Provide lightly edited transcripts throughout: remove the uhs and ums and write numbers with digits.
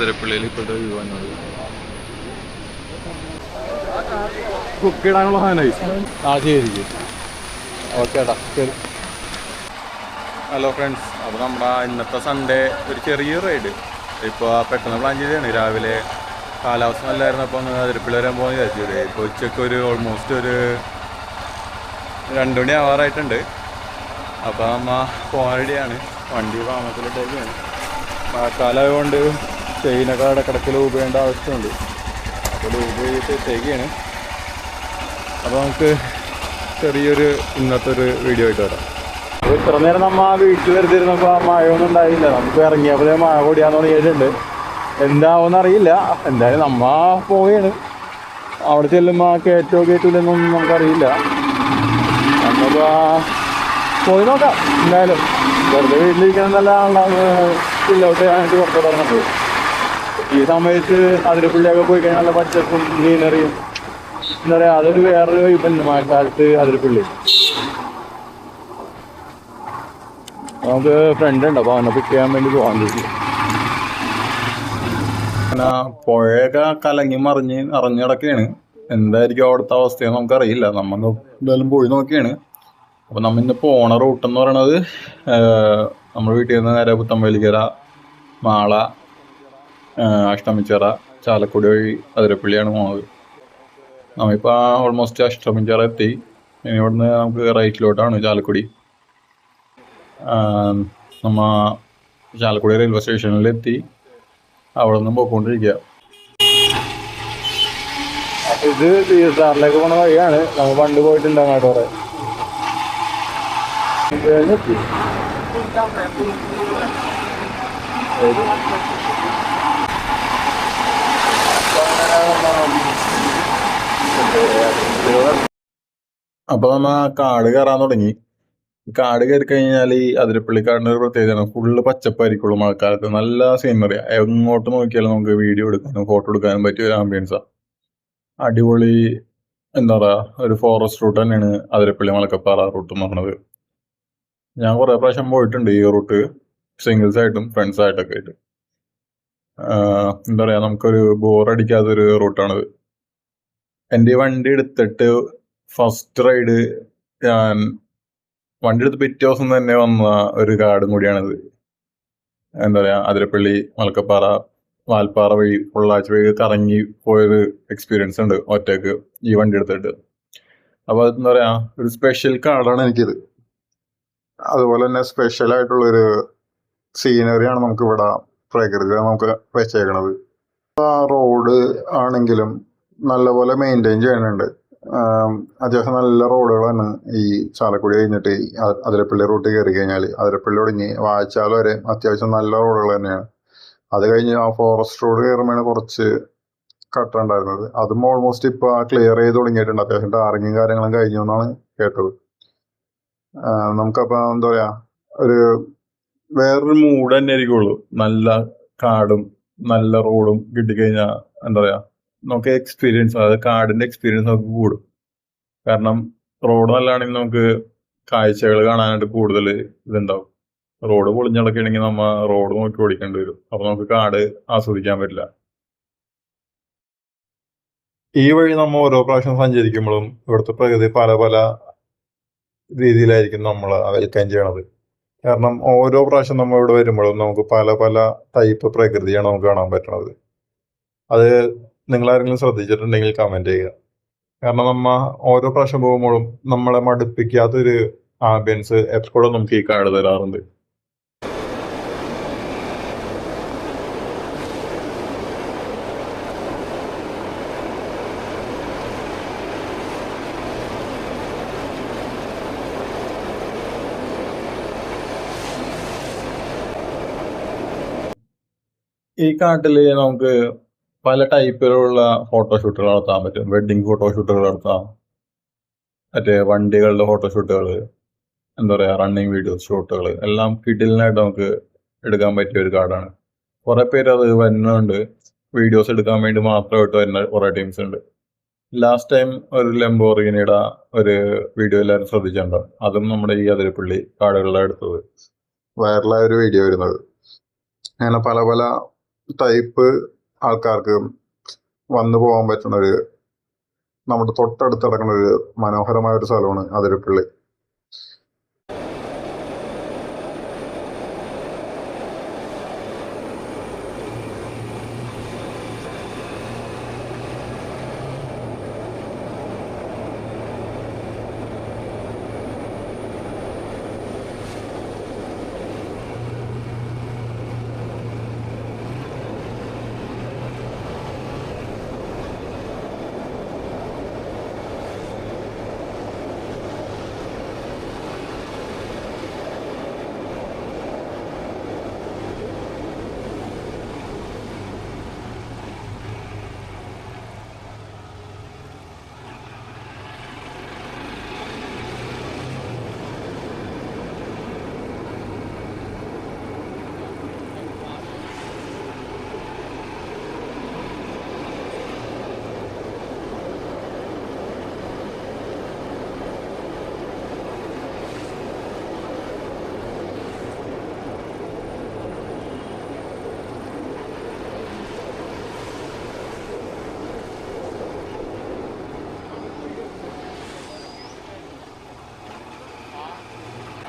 അതിരപ്പള്ളിയിൽ ഇപ്പോഴത്തെ വ്യൂ വന്നത്. കുക്കിടാനുള്ള സാധനമായി. ശരി ഓക്കേടാ ശരി. ഹലോ ഫ്രണ്ട്സ്, അപ്പോൾ നമ്മുടെ ഇന്നത്തെ സൺഡേ ഒരു ചെറിയ റൈഡ് ഇപ്പോൾ പെട്ടെന്ന് പ്ലാൻ ചെയ്തതാണ്. രാവിലെ കാലാവസ്ഥ നല്ലായിരുന്നു, അപ്പോൾ ഒന്ന് അതിരപ്പള്ളി വരാൻ പോകാൻ വിചാരിച്ചത്. ഇപ്പോൾ ഉച്ചയ്ക്ക് ഓൾമോസ്റ്റ് ഒരു 2 മണി ആവാറായിട്ടുണ്ട്. അപ്പോൾ നമ്മ പോകാൻ റെഡിയാണ്. വണ്ടി വാഹനത്തിലിട്ടേക്കാണ്. മഴക്കാലമായതുകൊണ്ട് ചെയിനൊക്കെ ഇടക്കിടക്ക് ലൂബ് ചെയ്യേണ്ട ആവശ്യമുണ്ട്. അപ്പോൾ ലൂബ് ചെയ്തിട്ട് ഇട്ടേക്കാണ്. അപ്പോൾ നമുക്ക് ചെറിയൊരു ഇന്നത്തെ ഒരു വീഡിയോ ആയിട്ട് വരാം. അപ്പോൾ ഇത്ര നേരം നമ്മ വീട്ടിൽ വരുത്തിരുന്നപ്പോൾ മഴയൊന്നും ഉണ്ടായില്ല. നമുക്ക് ഇറങ്ങിയപ്പോൾ മഴ കൂടിയാന്ന് തോന്നിയിട്ടുണ്ട്. എന്താവുമെന്ന് അറിയില്ല. എന്തായാലും നമ്മ പോവുകയാണ്. അവിടെ ചെല്ലുമ്പോൾ കയറ്റില്ലെന്നൊന്നും നമുക്കറിയില്ല. നമ്മളിപ്പോൾ പോയി നോക്കാം. എന്തായാലും വെറുതെ വീട്ടിലിരിക്കണം നല്ല ചില്ലൗട്ട് ചെയ്യാനായിട്ട് പുറത്തോട്ട് ഇറങ്ങുന്നത്. ഈ സമയത്ത് അതിരപ്പള്ളിയൊക്കെ പോയി കഴിഞ്ഞാൽ നല്ല പച്ചപ്പും ഗ്രീനറിയും എന്താ പറയുക, അതൊരു വേറൊരു വൈബുണ്ട് മഴക്കാലത്ത് അതിരപ്പള്ളി. നമുക്ക് ഫ്രണ്ട് ഉണ്ട്, അപ്പോൾ അവനെ പിക്ക് ചെയ്യാൻ വേണ്ടി പോകാൻ പറ്റി. അങ്ങനെ പുഴയൊക്കെ കലങ്ങി അറിഞ്ഞിടക്കുകയാണ്. എന്തായിരിക്കും അവിടുത്തെ അവസ്ഥയെന്ന് നമുക്കറിയില്ല. നമ്മൾ എന്തായാലും പോയി നോക്കിയാണ്. അപ്പോൾ നമ്മൾ ഇന്ന് പോണ റൂട്ടെന്ന് പറയണത് നമ്മുടെ വീട്ടിൽ നിന്ന് നേരെ പുത്തമ്പലിക്കര, മാള, അഷ്ടമിച്ചിറ, ചാലക്കുടി വഴി അതിരപ്പള്ളിയാണ് പോകുന്നത്. നമ്മളിപ്പോൾ ഓൾമോസ്റ്റ് അഷ്ടമിച്ചിറ എത്തി. ഇനി ഇവിടുന്ന് നമുക്ക് റൈറ്റിലോട്ടാണ് ചാലക്കുടി. നമ്മ ചാലക്കുടി റെയിൽവേ സ്റ്റേഷനിലെത്തി. അവിടെ നിന്ന് പോയിക്കൊണ്ടിരിക്കുക. ഇത് തീർത്ഥാടനത്തിലേക്ക് പോണ വഴിയാണ്. നമ്മൾ പണ്ട് പോയിട്ടുണ്ട് അങ്ങോട്ട് കുറെ. അപ്പൊ നമ്മ കാട് കയറാൻ തുടങ്ങി. കാട് കയറി കഴിഞ്ഞാൽ ഈ അതിരപ്പള്ളിക്കാടിന്റെ ഒരു പ്രത്യേകതയാണ്, ഫുള്ള് പച്ചപ്പായിരിക്കുള്ളൂ മഴക്കാലത്ത്. നല്ല സീനറിയാ. എങ്ങോട്ട് നോക്കിയാലും നമുക്ക് വീഡിയോ എടുക്കാനും ഫോട്ടോ എടുക്കാനും പറ്റിയ ഒരു ആംബിയൻസാ. അടിപൊളി എന്താ പറയാ, ഒരു ഫോറസ്റ്റ് റൂട്ട് തന്നെയാണ് അതിരപ്പള്ളി മലക്കപ്പാറ റൂട്ട് എന്ന് പറഞ്ഞത്. ഞാൻ കുറെ പ്രാവശ്യം പോയിട്ടുണ്ട് ഈ റൂട്ട്, സിംഗിൾസ് ആയിട്ടും ഫ്രണ്ട്സ് ആയിട്ടൊക്കെ ആയിട്ട്. എന്താ പറയാ, നമുക്കൊരു ബോറടിക്കാത്തൊരു റൂട്ടാണത്. എൻ്റെ ഈ വണ്ടി എടുത്തിട്ട് ഫസ്റ്റ് റൈഡ് ഞാൻ വണ്ടി എടുത്ത് പിറ്റേ ദിവസം തന്നെ വന്ന ഒരു കാടും കൂടിയാണിത്. എന്താ പറയാ, അതിരപ്പള്ളി മലക്കപ്പാറ വാൽപ്പാറ വഴി പൊള്ളാച്ചി വഴി കറങ്ങി പോയൊരു എക്സ്പീരിയൻസ് ഉണ്ട് ഒറ്റക്ക് ഈ വണ്ടി എടുത്തിട്ട്. അപ്പോൾ അതെന്താ പറയാ, ഒരു സ്പെഷ്യൽ കാടാണ് എനിക്കിത്. അതുപോലെ തന്നെ സ്പെഷ്യൽ ആയിട്ടുള്ളൊരു സീനറിയാണ് നമുക്ക് ഇവിടെ പ്രകൃതി നമുക്ക് വെച്ചേക്കണത്. ആ റോഡ് ആണെങ്കിലും നല്ലപോലെ മെയിൻറ്റെയിൻ ചെയ്യുന്നുണ്ട്. അത്യാവശ്യം നല്ല റോഡുകളാണ്. ഈ ചാലക്കുടി കഴിഞ്ഞിട്ട് അതിരപ്പള്ളി റൂട്ട് കയറി കഴിഞ്ഞാൽ അതിരപ്പള്ളി തുടങ്ങി വാഴച്ചാൽ വരെ അത്യാവശ്യം നല്ല റോഡുകൾ തന്നെയാണ്. അത് കഴിഞ്ഞ് ആ ഫോറസ്റ്റ് റോഡ് കയറുമ്പോഴാണ് കുറച്ച് കട്ട ഉണ്ടായിരുന്നത്. അതും ഓൾമോസ്റ്റ് ഇപ്പോൾ ക്ലിയർ ചെയ്ത് തുടങ്ങിയിട്ടുണ്ട്. അത്യാവശ്യം ടാറിങ്ങും കാര്യങ്ങളും കഴിഞ്ഞു എന്നാണ് കേട്ടത്. നമുക്കപ്പോൾ എന്താ പറയുക, ഒരു വേറൊരു മൂഡ് തന്നെ ആയിരിക്കുള്ളൂ. നല്ല കാടും നല്ല റോഡും കിട്ടിക്കഴിഞ്ഞാൽ എന്താ പറയുക, നമുക്ക് എക്സ്പീരിയൻസ്, അതായത് കാടിൻ്റെ എക്സ്പീരിയൻസ് നമുക്ക് കൂടും. കാരണം റോഡ് നല്ലതാണെങ്കിൽ നമുക്ക് കാഴ്ചകൾ കാണാനായിട്ട് കൂടുതൽ ഇതുണ്ടാവും. റോഡ് പൊളിഞ്ഞടക്കുകയാണെങ്കിൽ നമ്മൾ റോഡ് നോക്കി ഓടിക്കേണ്ടി വരും. അപ്പോൾ നമുക്ക് കാട് ആസ്വദിക്കാൻ പറ്റില്ല. ഈ വഴി നമ്മൾ ഓരോ പ്രാവശ്യം സഞ്ചരിക്കുമ്പോഴും ഇവിടുത്തെ പ്രകൃതി പല പല രീതിയിലായിരിക്കും നമ്മൾ വെൽക്കം ചെയ്യണത്. കാരണം ഓരോ പ്രാവശ്യം നമ്മൾ ഇവിടെ വരുമ്പോഴും നമുക്ക് പല പല ടൈപ്പ് പ്രകൃതിയാണ് നമുക്ക് കാണാൻ പറ്റണത്. അത് നിങ്ങളാരെങ്കിലും ശ്രദ്ധിച്ചിട്ടുണ്ടെങ്കിൽ കമൻറ്റ് ചെയ്യുക. കാരണം നമ്മൾ ഓരോ പ്രാവശ്യം പോകുമ്പോഴും നമ്മളെ മടുപ്പിക്കാത്തൊരു ആംബിയൻസ് എപ്പോഴും നമുക്ക് ഈ കാട് തരാറുണ്ട്. ഈ കാട്ടില് നമുക്ക് പല ടൈപ്പിലുള്ള ഫോട്ടോഷൂട്ടുകൾ നടത്താൻ പറ്റും. വെഡിങ് ഫോട്ടോഷൂട്ടുകൾ നടത്താം, മറ്റേ വണ്ടികളുടെ ഫോട്ടോഷൂട്ടുകൾ, എന്താ പറയുക, റണ്ണിങ് വീഡിയോസ് ഷൂട്ടുകൾ, എല്ലാം കിടിലനായിട്ട് നമുക്ക് എടുക്കാൻ പറ്റിയ ഒരു കാർഡാണ്. കുറെ പേര് അത് വരുന്നുണ്ട്, വീഡിയോസ് എടുക്കാൻ വേണ്ടി മാത്രമായിട്ട് വരുന്ന കുറെ ടീംസ് ഉണ്ട്. ലാസ്റ്റ് ടൈം ഒരു ലംബോർഗിനിയുടെ ഒരു വീഡിയോ എല്ലാവരും ശ്രദ്ധിച്ചിട്ടുണ്ടോ? അതും നമ്മുടെ ഈ അതിരപ്പള്ളി കാടുകളിലാണ് എടുത്തത്. വൈറലായ ഒരു വീഡിയോ വരുന്നത്. അങ്ങനെ പല പല ടൈപ്പ് ആൾക്കാർക്ക് വന്നു പോകാൻ പറ്റുന്ന ഒരു നമ്മുടെ തൊട്ടടുത്ത് കിടക്കുന്ന ഒരു മനോഹരമായ ഒരു സ്ഥലമാണ് അതിരപ്പള്ളി.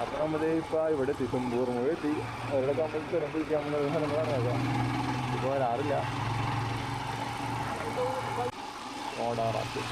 അപ്പോൾ നമ്മൾ ഇപ്പോൾ ഇവിടെ എത്തി, തുമ്പൂർ മുഴ എത്തി. അവരുടെ നമ്മൾ സ്ഥലം പിടിക്കാൻ സ്ഥലങ്ങളാണ്. ഇപ്പോൾ വരാറില്ല. ഓടാറാത്ത്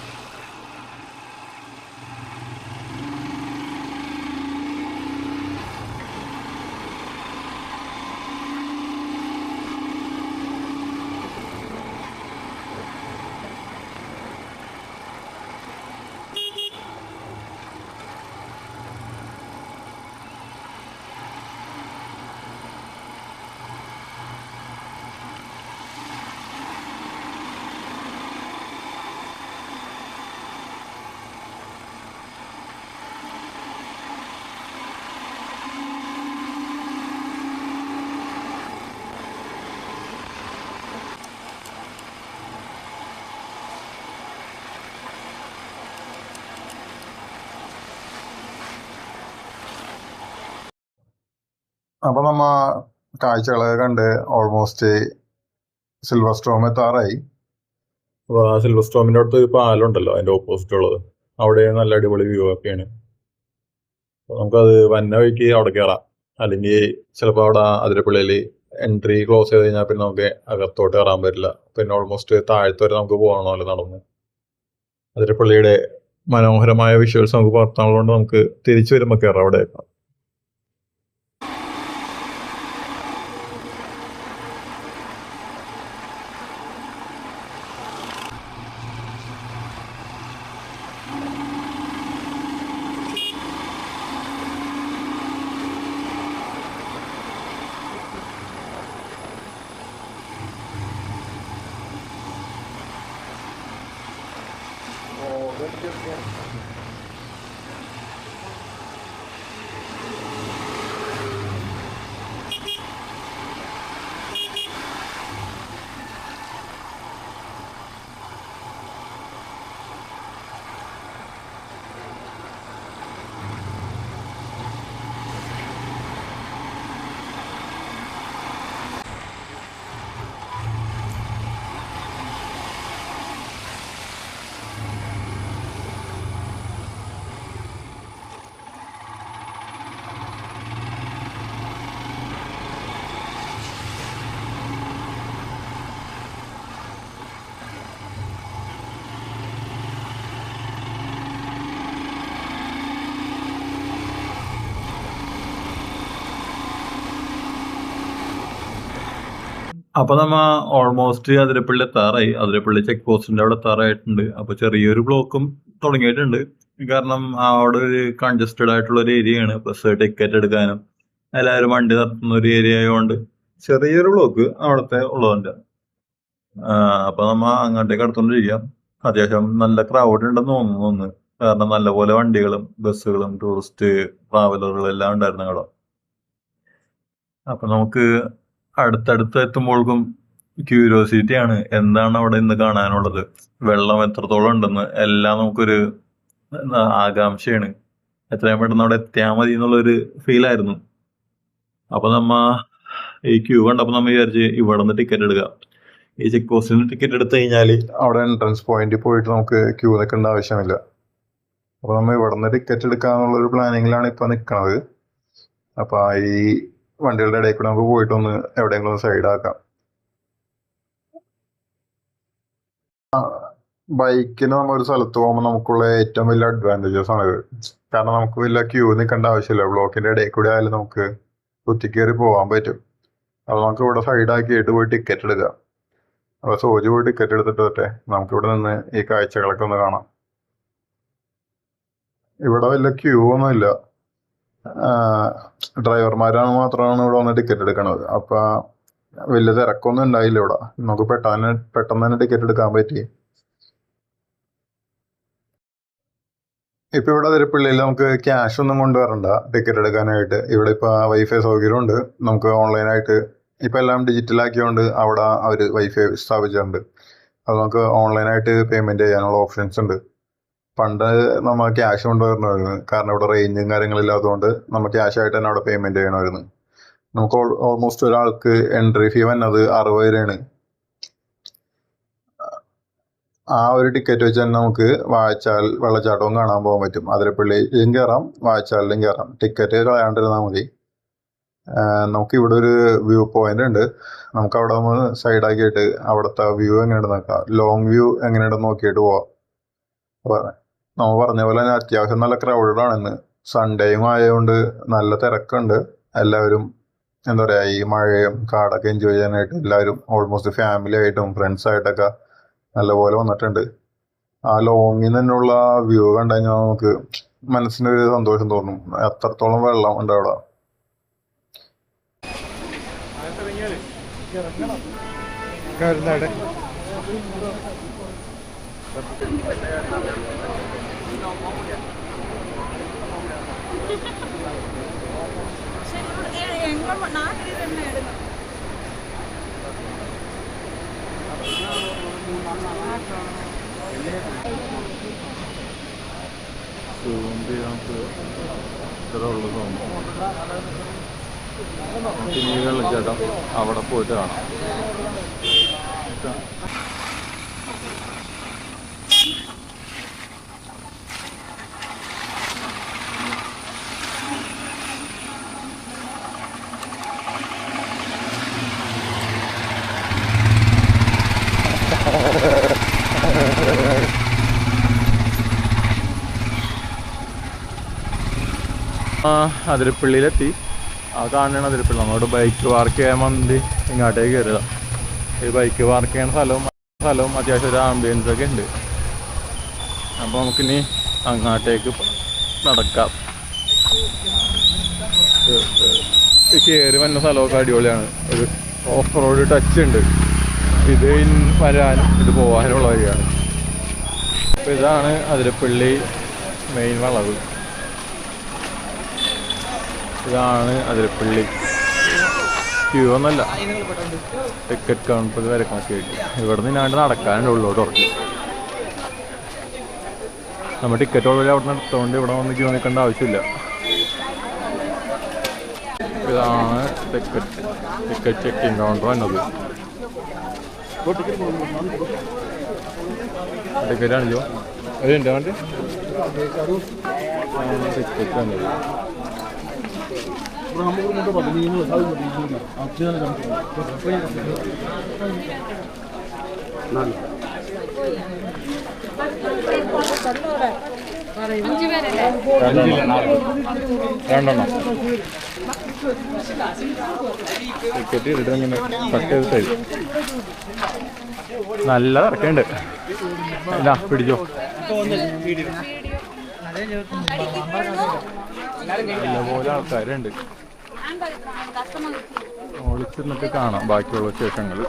അപ്പോൾ നമ്മ കാഴ്ചകളൊക്കെ കണ്ട് ഓൾമോസ്റ്റ് സിൽവർ സ്റ്റോം എത്താറായി. അപ്പോൾ ആ സിൽവർ സ്റ്റോമിൻ്റെ അടുത്ത് ഒരു പാലമുണ്ടല്ലോ, അതിൻ്റെ ഓപ്പോസിറ്റ് ഉള്ളത്, അവിടെ നല്ല അടിപൊളി വ്യൂ ഒക്കെയാണ്. അപ്പോൾ നമുക്കത് വന്ന വഴിക്ക് അവിടെ കയറാം. അല്ലെങ്കിൽ ചിലപ്പോൾ അവിടെ അതിരപ്പള്ളിയിൽ എൻട്രി ക്ലോസ് ചെയ്ത് കഴിഞ്ഞാൽ പിന്നെ നമുക്ക് അകത്തോട്ട് കയറാൻ പറ്റില്ല. പിന്നെ ഓൾമോസ്റ്റ് താഴത്ത് വരെ നമുക്ക് പോകണമല്ലോ നടന്ന്. അതിരപ്പള്ളിയുടെ മനോഹരമായ വിഷ്വൽസ് നമുക്ക് പുറത്താണുള്ളതുകൊണ്ട് നമുക്ക് തിരിച്ചു വരുമ്പോൾ കയറാം അവിടെ. അപ്പൊ നമ്മ ഓൾമോസ്റ്റ് അതിരപ്പള്ളി എത്താറായി. അതിരപ്പള്ളി ചെക്ക് പോസ്റ്റിന്റെ അവിടെ എത്താറായിട്ടുണ്ട്. അപ്പൊ ചെറിയൊരു ബ്ലോക്കും തുടങ്ങിയിട്ടുണ്ട്. കാരണം അവിടെ ഒരു കൺജസ്റ്റഡ് ആയിട്ടുള്ള ഒരു ഏരിയയാണ്. ബസ് ടിക്കറ്റ് എടുക്കാനും എല്ലാവരും വണ്ടി നിർത്തുന്ന ഒരു ഏരിയ ആയതുകൊണ്ട് ചെറിയൊരു ബ്ലോക്ക് അവിടുത്തെ ഉള്ളതുണ്ട്. അപ്പൊ നമ്മ അങ്ങോട്ടേക്ക് അടുത്തോണ്ടിരിക്കാം. അത്യാവശ്യം നല്ല ക്രൗഡ് ഉണ്ടെന്ന് തോന്നുന്നു. കാരണം നല്ലപോലെ വണ്ടികളും ബസ്സുകളും ടൂറിസ്റ്റ് ട്രാവലറുകളും എല്ലാം ഉണ്ടായിരുന്നു അവിടെ. അപ്പൊ നമുക്ക് അടുത്തടുത്ത് എത്തുമ്പോഴേക്കും ക്യൂരിയോസിറ്റി ആണ്, എന്താണ് അവിടെ ഇന്ന് കാണാനുള്ളത്, വെള്ളം എത്രത്തോളം ഉണ്ടെന്ന് എല്ലാം നമുക്കൊരു ആകാംക്ഷയാണ്. എത്രയും പെട്ടെന്ന് അവിടെ എത്തിയാൽ മതി എന്നുള്ളൊരു ഫീലായിരുന്നു. അപ്പൊ നമ്മ ഈ ക്യൂ കണ്ടപ്പോൾ നമ്മൾ വിചാരിച്ച് ഇവിടെ നിന്ന് ടിക്കറ്റ് എടുക്കാം. ഈ ചെക്ക് പോസ്റ്റിൽ നിന്ന് ടിക്കറ്റ് എടുത്തു കഴിഞ്ഞാൽ അവിടെ എൻട്രൻസ് പോയിന്റിൽ പോയിട്ട് നമുക്ക് ക്യൂ നിൽക്കേണ്ട ആവശ്യമില്ല. അപ്പോൾ നമ്മൾ ഇവിടെ നിന്ന് ടിക്കറ്റ് എടുക്കാന്നുള്ളൊരു പ്ലാനിങ്ങിലാണ് ഇപ്പോൾ നിൽക്കുന്നത്. അപ്പോൾ ഈ വണ്ടികളുടെ ഇടയിൽ കൂടെ നമുക്ക് പോയിട്ടൊന്ന് എവിടെയെങ്കിലും ഒന്ന് സൈഡാക്കാം. ബൈക്കിന് നമ്മൾ ഒരു സ്ഥലത്ത് പോകുമ്പോൾ നമുക്കുള്ള ഏറ്റവും വലിയ അഡ്വാൻറ്റേജസ് ആണിത്. കാരണം നമുക്ക് വലിയ ക്യൂ നിൽക്കേണ്ട ആവശ്യമില്ല. ബ്ലോക്കിന്റെ ഇടയിൽ കൂടെ ആയാലും നമുക്ക് കുത്തിക്കയറി പോകാൻ പറ്റും. അപ്പോൾ നമുക്ക് ഇവിടെ സൈഡാക്കിയിട്ട് പോയി ടിക്കറ്റ് എടുക്കാം. അപ്പോൾ സോജി പോയി ടിക്കറ്റ് എടുത്തിട്ട് പറ്റേ നമുക്കിവിടെ നിന്ന് ഈ കാഴ്ചകളൊക്കെ ഒന്ന് കാണാം. ഇവിടെ വലിയ ക്യൂ ഒന്നുമില്ല. ഡ്രൈവർമാരാണ് മാത്രമാണ് ഇവിടെ വന്ന് ടിക്കറ്റ് എടുക്കണത്. അപ്പം വലിയ തിരക്കൊന്നും ഉണ്ടായില്ല ഇവിടെ. നമുക്ക് പെട്ടെന്ന് തന്നെ ടിക്കറ്റ് എടുക്കാൻ പറ്റി. ഇപ്പം ഇവിടെ അതിരപ്പള്ളിയിൽ നമുക്ക് ക്യാഷ് ഒന്നും കൊണ്ടുവരണ്ട ടിക്കറ്റ് എടുക്കാനായിട്ട്. ഇവിടെ ഇപ്പോൾ വൈഫൈ സൗകര്യമുണ്ട്. നമുക്ക് ഓൺലൈനായിട്ട് ഇപ്പം എല്ലാം ഡിജിറ്റലാക്കിയോണ്ട് അവിടെ അവർ വൈഫൈ സ്ഥാപിച്ചിട്ടുണ്ട്. അത് നമുക്ക് ഓൺലൈനായിട്ട് പേയ്മെൻറ്റ് ചെയ്യാനുള്ള ഓപ്ഷൻസ് ഉണ്ട്. പണ്ട് നമ്മൾ ക്യാഷ് കൊണ്ടുവരണമായിരുന്നു. കാരണം ഇവിടെ റേഞ്ചും കാര്യങ്ങളില്ലാത്തതുകൊണ്ട് നമ്മൾ ക്യാഷ് ആയിട്ട് തന്നെ അവിടെ പേയ്മെൻറ്റ് ചെയ്യണമായിരുന്നു. നമുക്ക് ഓൾമോസ്റ്റ് ഒരാൾക്ക് എൻട്രി ഫീ വന്നത് 60 രൂപയാണ്. ആ ഒരു ടിക്കറ്റ് വെച്ച് തന്നെ നമുക്ക് വാഴച്ചാൽ വെള്ളച്ചാട്ടവും കാണാൻ പോകാൻ പറ്റും. അതിരപ്പള്ളിയിലും കയറാം, വാഴച്ചാലിലും കയറാം. ടിക്കറ്റ് കളയാണ്ടിരുന്നാൽ മതി. നമുക്ക് ഇവിടെ ഒരു വ്യൂ പോയിന്റ് ഉണ്ട്. നമുക്ക് അവിടെ ഒന്ന് സൈഡാക്കിയിട്ട് അവിടുത്തെ വ്യൂ എങ്ങനെയുണ്ട് നോക്കാം. ലോങ് വ്യൂ എങ്ങനെയുണ്ടെന്ന് നോക്കിയിട്ട് പോവാം. അപ്പോൾ നമ്മൾ പറഞ്ഞ പോലെ തന്നെ അത്യാവശ്യം നല്ല ക്രൗഡഡ് ആണെന്ന്. സൺഡേയും ആയതുകൊണ്ട് നല്ല തിരക്കുണ്ട്. എല്ലാവരും എന്താ പറയുക, ഈ മഴയും കാടൊക്കെ എൻജോയ് ചെയ്യാനായിട്ട് എല്ലാവരും ഓൾമോസ്റ്റ് ഫാമിലി ആയിട്ടും ഫ്രണ്ട്സായിട്ടൊക്കെ നല്ലപോലെ വന്നിട്ടുണ്ട്. ആ ലോങ്ങിൽ നിന്നുള്ള വ്യൂ കണ്ടു കഴിഞ്ഞാൽ നമുക്ക് മനസ്സിനൊരു സന്തോഷം തോന്നും. എത്രത്തോളം വെള്ളം ഉണ്ട് അവിടെ. ഇനി വെള്ളച്ചാട്ടം അവിടെ പോയിട്ട് കാണാം. അതിരപ്പള്ളിയിലെത്തി. ആ കാണുകയാണ് അതിരപ്പള്ളി. നമ്മളോട് ബൈക്ക് പാർക്ക് ചെയ്യാൻ വേണ്ടി ഇങ്ങോട്ടേക്ക് കയറുക. ഈ ബൈക്ക് പാർക്ക് ചെയ്യുന്ന സ്ഥലവും അത്യാവശ്യം ഒരു ആംബിയൻസ് ഒക്കെ ഉണ്ട്. അപ്പോൾ നമുക്കിനി അങ്ങോട്ടേക്ക് നടക്കാം. കയറി വന്ന സ്ഥലമൊക്കെ അടിപൊളിയാണ്. ഒരു ഓഫ് റോഡ് ടച്ച് ഉണ്ട്. ഇത് വരാനും ഇത് പോകാനുള്ള വഴിയാണ്. അപ്പോൾ ഇതാണ് അതിരപ്പള്ളി മെയിൻ വളവ്. ഇതാണ് അതിരപ്പള്ളി. ക്യൂ ഒന്നല്ല, ടിക്കറ്റ് കൗണ്ടർ വരെ നോക്കിയിട്ട് ഇവിടെ നിന്നാണ്ട് നടക്കാനുണ്ട് ഉള്ളോട്ട് ഉറക്കി. നമ്മൾ ടിക്കറ്റ് ഓൾറെഡി അവിടെ നിന്ന് എടുത്തുകൊണ്ട് ഇവിടെ വന്ന് ക്യൂ നിൽക്കേണ്ട ആവശ്യമില്ല. ഇതാണ് ടിക്കറ്റ് ചെക്കിങ് കൗണ്ടർ വന്നത്. ടിക്കറ്റ് ആണല്ലോ അതുണ്ട് വേണ്ടി ടിക്കറ്റ് വന്നത്. രണ്ടെണ്ണം ടിക്കറ്റ് ഇട്ടിട്ട് ഇങ്ങനെ കട്ട് ചെയ്ത് തരും. നല്ല തിരക്കുണ്ട്. ഇല്ല പിടിച്ചോ. നല്ലപോലെ ആൾക്കാരുണ്ട്. ഒളിച്ചിരുന്നിട്ട് കാണാം ബാക്കിയുള്ള വിശേഷങ്ങൾ.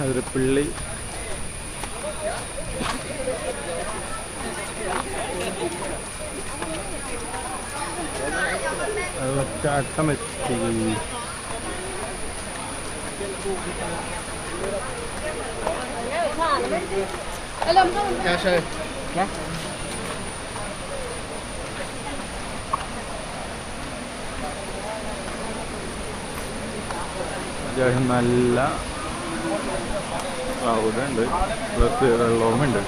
അതിരപ്പള്ളി വെള്ളച്ചാട്ടം എത്തി. അത്യാവശ്യം നല്ല ക്ലൗഡുണ്ട്, പ്ലസ് വെള്ളവുമുണ്ട്.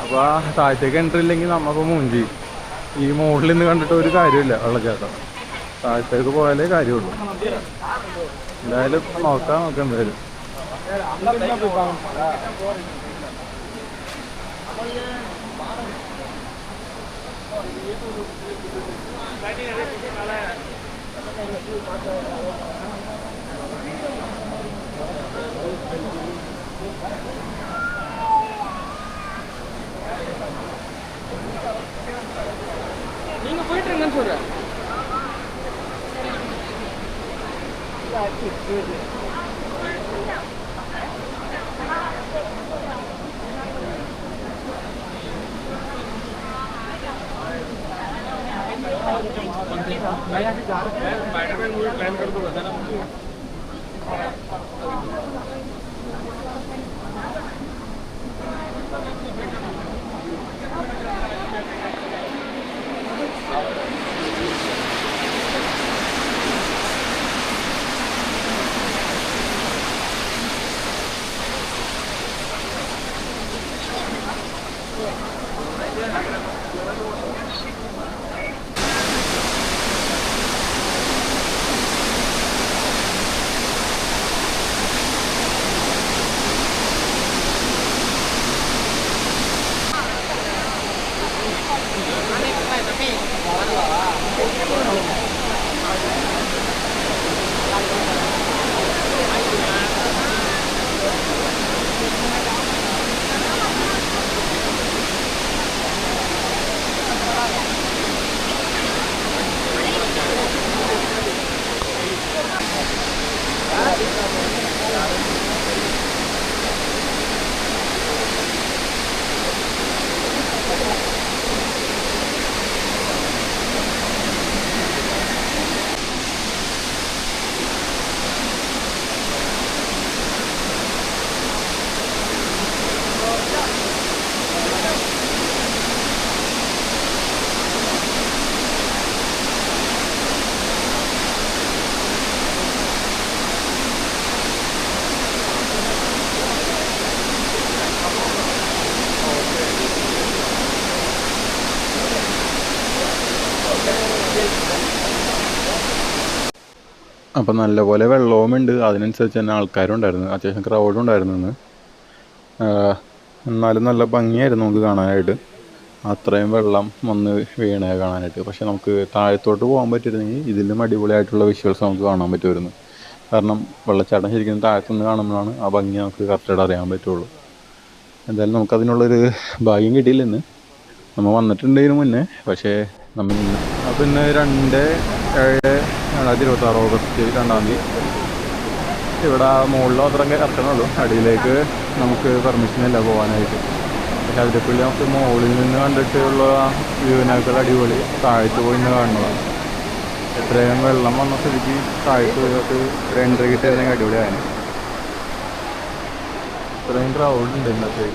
അപ്പോൾ താഴത്തേക്ക് എൻട്രി ഇല്ലെങ്കിൽ നമ്മപ്പോൾ മൂഞ്ചി. ഈ മുകളിൽ നിന്ന് കണ്ടിട്ട് ഒരു കാര്യമില്ല വെള്ളച്ചാട്ടം. താഴത്തേക്ക് പോയാലേ കാര്യമുള്ളൂ. എന്തായാലും നോക്കാം നമുക്ക് എന്തായാലും. நீங்க போயிட்டு இருங்கன்னு சொல்றேன். स्पाइडरमैन मूवी प्लान कर दो बताना मुझे. അപ്പം നല്ലപോലെ വെള്ളവുമുണ്ട്, അതിനനുസരിച്ച് തന്നെ ആൾക്കാരും ഉണ്ടായിരുന്നു, അത്യാവശ്യം ക്രൗഡും ഉണ്ടായിരുന്നു ഇന്ന്. എന്നാലും നല്ല ഭംഗിയായിരുന്നു നമുക്ക് കാണാനായിട്ട്, അത്രയും വെള്ളം വന്ന് വീണ കാണാനായിട്ട്. പക്ഷെ നമുക്ക് താഴത്തോട്ട് പോകാൻ പറ്റിയിരുന്നെങ്കിൽ ഇതിലും അടിപൊളിയായിട്ടുള്ള വിഷ്വൽസ് നമുക്ക് കാണാൻ പറ്റുമായിരുന്നു. കാരണം വെള്ളച്ചാട്ടം ശരിക്കും താഴത്തുനിന്ന് കാണുമ്പോഴാണ് ആ ഭംഗി നമുക്ക് കറക്റ്റായിട്ട് അറിയാൻ പറ്റുള്ളൂ. എന്തായാലും നമുക്കതിനുള്ളൊരു ഭാഗ്യം കിട്ടിയില്ല ഇന്ന്. നമ്മൾ വന്നിട്ടുണ്ടതിന് മുന്നേ, പക്ഷേ നമ്മൾ പിന്നെ 2/7/2026 ഓഗസ്റ്റ് 2-ാം തീയതി ഇവിടെ മുകളിൽ മാത്രം ഇറക്കണുള്ളൂ, അടിയിലേക്ക് നമുക്ക് പെർമിഷനില്ല പോകാനായിട്ട്. പക്ഷെ അതിരപ്പള്ളി നമുക്ക് മുകളിൽ നിന്ന് കണ്ടിട്ടുള്ള വ്യൂവിനേക്കാൾ അടിപൊളി താഴത്ത് പോയി നിന്ന് കാണുന്നതാണ്. എത്രയും വെള്ളം വന്ന സ്ഥിതിക്ക് താഴത്ത് പോയിട്ട് ഒരു എൻട്രി കിട്ടിയിരുന്നെങ്കിൽ അടിപൊളിയാണ്. ഇത്രയും ക്രൗഡ് ഉണ്ട് ഇന്നത്തെ.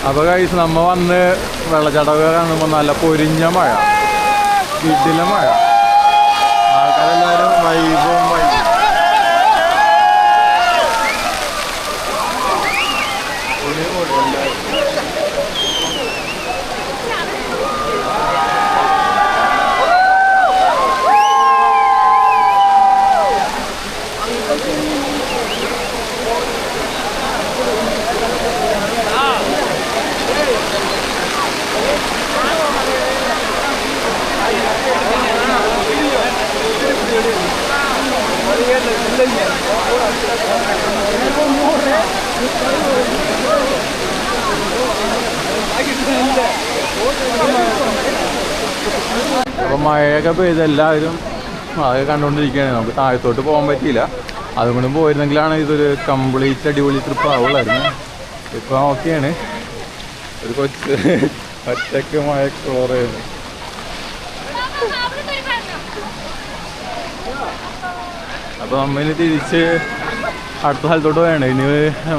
അപ്പോൾ ഗൈസ്, നമ്മ വന്ന് വെള്ളച്ചാട്ടമൊക്കെ കാണുമ്പോൾ നല്ല പൊരിഞ്ഞ മഴ, ഇടില മഴ, ആൾക്കാരെല്ലാവരും വൈബും അപ്പോൾ മഴയൊക്കെ പെയ്ത് എല്ലാവരും അതൊക്കെ കണ്ടുകൊണ്ടിരിക്കുകയാണ്. നമുക്ക് താഴത്തോട്ട് പോകാൻ പറ്റിയില്ല. അതുകൊണ്ട് പോയിരുന്നെങ്കിലാണ് ഇതൊരു കംപ്ലീറ്റ് അടിപൊളി ട്രിപ്പ് ആവുള്ളായിരുന്നു. ഇപ്പം ഓക്കെയാണ്. ഒരു കൊച്ച് ഒറ്റയ്ക്ക് മഴ എക്സ്പ്ലോർ ചെയ്യുന്നു. അപ്പോൾ നമ്മളിനി തിരിച്ച് അടുത്ത സ്ഥലത്തോട്ട് വേണം. ഇനി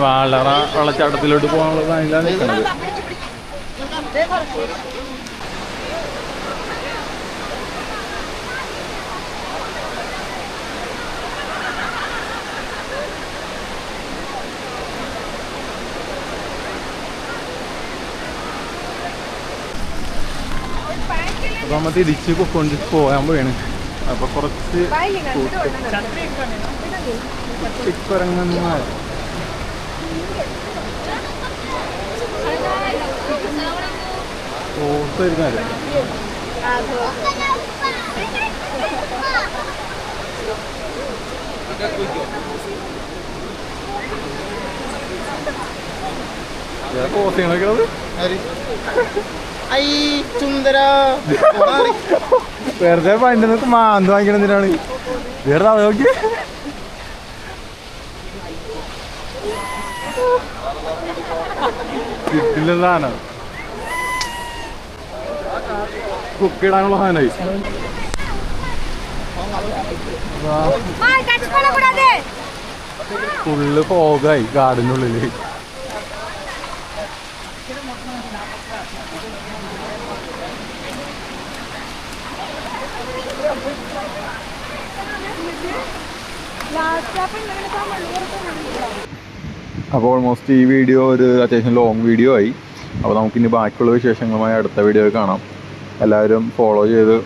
വാളറ വെള്ളച്ചാട്ടത്തിലോട്ട് പോകാനുള്ള പ്ലാനിലാണ് നിൽക്കുന്നത്. അപ്പോൾ നമ്മൾ തിരിച്ച് കൊണ്ട് പോകാൻ പോവാണ്. അപ്പോൾ കുറച്ച് കുട്ടിക്കുരങ്ങന്മാർ ഓർത്തായിരുന്നാല് പോസിങ്ങളൊക്കെ വെറുതെ പണ്ട് നിനക്ക് മാന്ത് വാങ്ങിക്കണം എന്തിനാണ്? വേറെ നോക്കി കിട്ടില്ലെന്നാണ് കുക്കിടാനുള്ള സാധനമായി. ഫുള്ള് ഫോഗായി ഗാർഡനുള്ളില്. അപ്പോൾ ഓൾമോസ്റ്റ് ഈ വീഡിയോ ഒരു അത്യാവശ്യം ലോങ് വീഡിയോ ആയി. അപ്പോൾ നമുക്കിനി ബാക്കിയുള്ള വിശേഷങ്ങളുമായി അടുത്ത വീഡിയോയിൽ കാണാം. എല്ലാവരും ഫോളോ ചെയ്ത്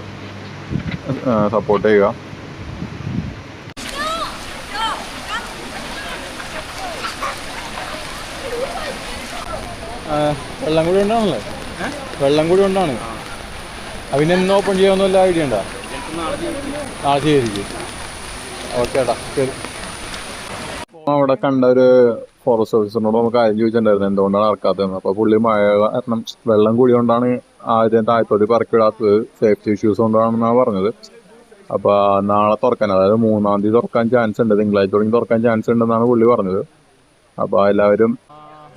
സപ്പോർട്ട് ചെയ്യുക. വെള്ളം കൂടി ഉണ്ടാണല്ലേ? വെള്ളം കൂടി ഉണ്ടാണ്. അതിന് എന്ന് ഓപ്പൺ ചെയ്യാമെന്ന് വല്ല ഐഡിയ ഉണ്ടോ? നാളെ ചെയ്തിരിക്കും. ഓക്കെ ഏട്ടാ, ശരി. അവിടെ കണ്ട ഒരു ഫോറസ്റ്റ് ഓഫീസറിനോട് നമുക്ക് കാര്യം ചോദിച്ചിട്ടുണ്ടായിരുന്നു എന്തുകൊണ്ടാണ് ഇറക്കാത്തതെന്ന്. അപ്പോൾ പുള്ളി മഴ കാരണം വെള്ളം കൂടിയോണ്ടാണ് ആദ്യം താഴത്തോട്ട് പറക്കിടാത്തത്, സേഫ്റ്റി ഇഷ്യൂസ് കൊണ്ടാണെന്നാണ് പറഞ്ഞത്. അപ്പോൾ നാളെ തുറക്കാൻ, അതായത് 3-ാം തീയതി തുറക്കാൻ ചാൻസ് ഉണ്ട്, തിങ്കളാഴ്ച തുടങ്ങി തുറക്കാൻ ചാൻസ് ഉണ്ടെന്നാണ് പുള്ളി പറഞ്ഞത്. അപ്പോൾ എല്ലാവരും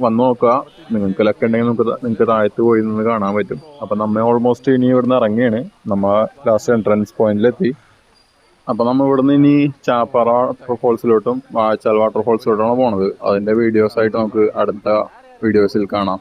വന്ന് നോക്കുക. നിങ്ങൾക്ക് ലക്ക് ഉണ്ടെങ്കിൽ നിങ്ങൾക്ക് താഴത്ത് പോയി നിന്ന് കാണാൻ പറ്റും. അപ്പം നമ്മൾ ഓൾമോസ്റ്റ് ഇനി ഇവിടുന്ന് ഇറങ്ങിയാണ്. നമ്മൾ ലാസ്റ്റ് എൻട്രൻസ് പോയിന്റിലെത്തി. അപ്പോൾ നമ്മൾ ഇവിടുന്ന് ഇനി ചാപ്പാറ വാട്ടർഫോൾസിലോട്ടും വാഴച്ചാൽ വാട്ടർഫോൾസിലോട്ടാണ് പോണത്. അതിൻ്റെ വീഡിയോസായിട്ട് നമുക്ക് അടുത്ത വീഡിയോസിൽ കാണാം.